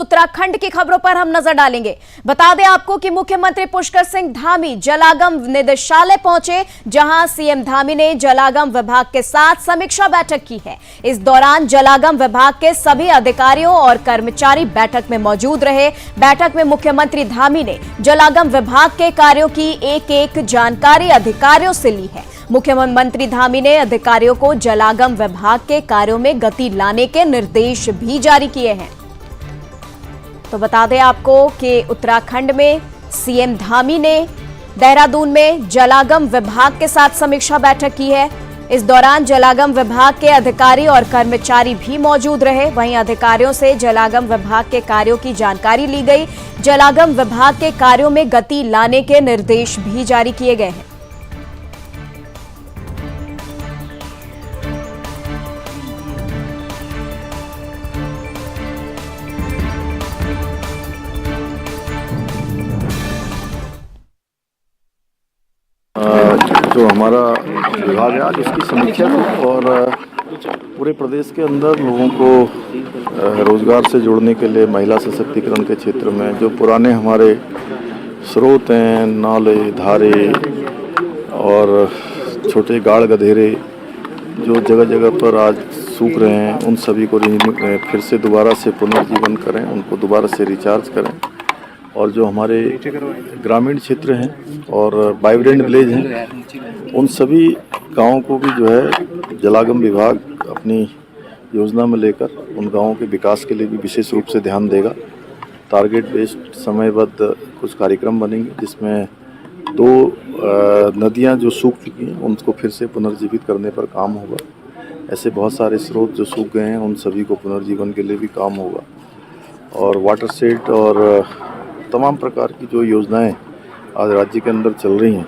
उत्तराखंड की खबरों पर हम नजर डालेंगे। बता दें आपको कि मुख्यमंत्री पुष्कर सिंह धामी जलागम निदेशालय पहुंचे, जहां सीएम धामी ने जलागम विभाग के साथ समीक्षा बैठक की है। इस दौरान जलागम विभाग के सभी अधिकारियों और कर्मचारी बैठक में मौजूद रहे। बैठक में मुख्यमंत्री धामी ने जलागम विभाग के कार्यों की एक जानकारी अधिकारियों से ली है। मुख्यमंत्री धामी ने अधिकारियों को जलागम विभाग के कार्यों में गति लाने के निर्देश भी जारी किए हैं। तो बता दें आपको कि उत्तराखंड में सीएम धामी ने देहरादून में जलागम विभाग के साथ समीक्षा बैठक की है। इस दौरान जलागम विभाग के अधिकारी और कर्मचारी भी मौजूद रहे। वहीं अधिकारियों से जलागम विभाग के कार्यों की जानकारी ली गई। जलागम विभाग के कार्यों में गति लाने के निर्देश भी जारी किए गए हैं। जो हमारा विभाग है आज उसकी समीक्षा की और पूरे प्रदेश के अंदर लोगों को रोजगार से जोड़ने के लिए महिला सशक्तिकरण के क्षेत्र में जो पुराने हमारे स्रोत हैं, नाले, धारे और छोटे गाड़ गधेरे जो जगह जगह पर आज सूख रहे हैं, उन सभी को फिर से दोबारा से पुनर्जीवन करें, उनको दोबारा से रिचार्ज करें। और जो हमारे ग्रामीण क्षेत्र हैं और वाइब्रेंट विलेज हैं, उन सभी गांवों को भी जो है जलागम विभाग अपनी योजना में लेकर उन गांवों के विकास के लिए भी विशेष रूप से ध्यान देगा। टारगेट बेस्ड समयबद्ध कुछ कार्यक्रम बनेंगे जिसमें 2 नदियां जो सूख चुकी हैं उनको फिर से पुनर्जीवित करने पर काम होगा। ऐसे बहुत सारे स्रोत जो सूख गए हैं उन सभी को पुनर्जीवन के लिए भी काम होगा। और वाटर सेट और तमाम प्रकार की जो योजनाएं आज राज्य के अंदर चल रही हैं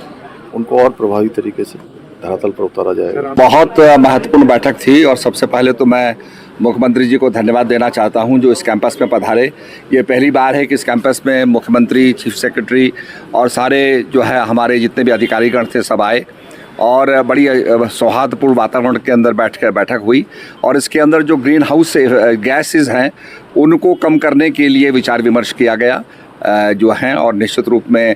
उनको और प्रभावी तरीके से धरातल पर उतारा जाएगा। बहुत महत्वपूर्ण बैठक थी और सबसे पहले तो मैं मुख्यमंत्री जी को धन्यवाद देना चाहता हूं जो इस कैंपस में पधारे। ये पहली बार है कि इस कैंपस में मुख्यमंत्री, चीफ सेक्रेटरी और सारे जो है हमारे जितने भी अधिकारीगण थे सब आए और बड़ी सौहार्दपूर्ण वातावरण के अंदर बैठक हुई। और इसके अंदर जो ग्रीन हाउस गैसेज हैं उनको कम करने के लिए विचार विमर्श किया गया जो हैं, और निश्चित रूप में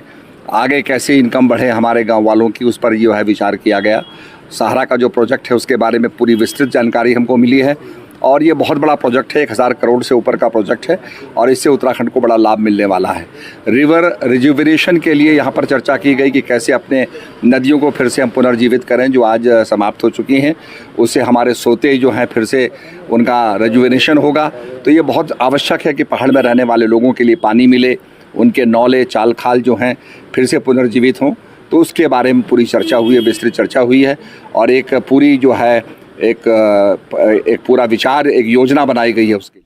आगे कैसे इनकम बढ़े हमारे गांव वालों की, उस पर जो है विचार किया गया। सहारा का जो प्रोजेक्ट है उसके बारे में पूरी विस्तृत जानकारी हमको मिली है और ये बहुत बड़ा प्रोजेक्ट है, 1000 करोड़ से ऊपर का प्रोजेक्ट है और इससे उत्तराखंड को बड़ा लाभ मिलने वाला है। रिवर रिजुविनेशन के लिए यहाँ पर चर्चा की गई कि कैसे अपने नदियों को फिर से हम पुनर्जीवित करें जो आज समाप्त हो चुकी हैं, उससे हमारे सोते जो हैं फिर से उनका रिजुविनेशन होगा। तो ये बहुत आवश्यक है कि पहाड़ में रहने वाले लोगों के लिए पानी मिले, उनके नौले चाल खाल जो हैं फिर से पुनर्जीवित हों। तो उसके बारे में पूरी चर्चा हुई है, विस्तृत चर्चा हुई है और एक पूरी जो है एक पूरा विचार, एक योजना बनाई गई है उसकी।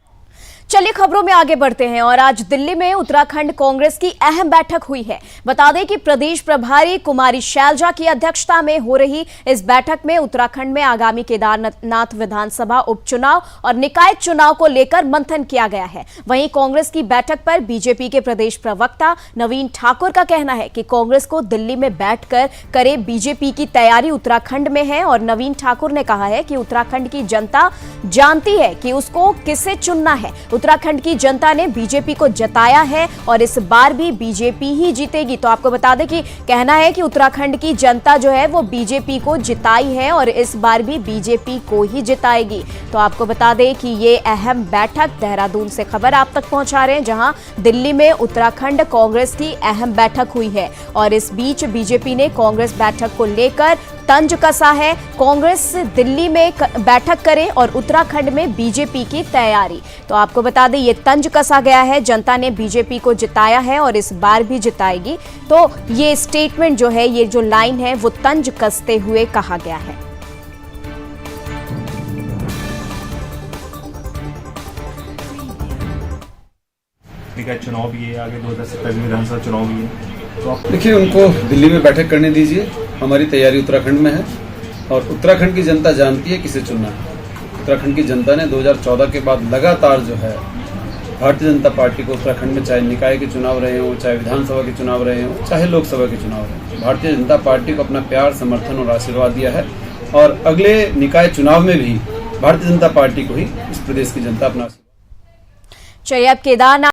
चलिए खबरों में आगे बढ़ते हैं और आज दिल्ली में उत्तराखंड कांग्रेस की अहम बैठक हुई है। बता दें कि प्रदेश प्रभारी कुमारी शैलजा की अध्यक्षता में हो रही इस बैठक में उत्तराखंड में आगामी केदारनाथ विधानसभा उपचुनाव और निकाय चुनाव को लेकर मंथन किया गया है। वहीं कांग्रेस की बैठक पर बीजेपी के प्रदेश प्रवक्ता नवीन ठाकुर का कहना है कि कांग्रेस को दिल्ली में बैठकर करे बीजेपी की तैयारी उत्तराखंड में है। और नवीन ठाकुर ने कहा है कि उत्तराखंड की जनता जानती है कि उसको किसे चुनना है। उत्तराखंड की जनता ने बीजेपी को जिताया है और इस बार भी बीजेपी ही जीतेगी। तो आपको बता दें कि कहना है कि उत्तराखंड की जनता जो है वो बीजेपी को जिताई है और इस बार भी बीजेपी को ही जिताएगी। तो आपको बता दें कि ये अहम बैठक देहरादून से खबर आप तक पहुंचा रहे हैं, जहां दिल्ली में उत्तराखंड कांग्रेस की अहम बैठक हुई है और इस बीच बीजेपी ने कांग्रेस बैठक को लेकर तंज कसा है। कांग्रेस दिल्ली में बैठक करे और उत्तराखंड में बीजेपी की तैयारी। तो आपको बता दें ये तंज कसा गया है, जनता ने बीजेपी को जिताया है और इस बार भी जिताएगी। तो ये स्टेटमेंट जो है, ये जो लाइन है वो तंज कसते हुए कहा गया है। चुनाव भी है, आगे 2027 विधानसभा चुनाव भी है। तो देखिए उनको दिल्ली में बैठक करने दीजिए। हमारी तैयारी उत्तराखंड में है और उत्तराखंड की जनता जानती है किसे चुनना है। उत्तराखंड की जनता ने 2014 के बाद लगातार जो है भारतीय जनता पार्टी को उत्तराखंड में, चाहे निकाय के चुनाव रहे हों, चाहे विधानसभा के चुनाव रहे हों, चाहे लोकसभा के चुनाव रहे हों, भारतीय जनता पार्टी को अपना प्यार, समर्थन और आशीर्वाद दिया है और अगले निकाय चुनाव में भी भारतीय जनता पार्टी को ही इस प्रदेश की जनता अपना चलिए अब केदारनाथ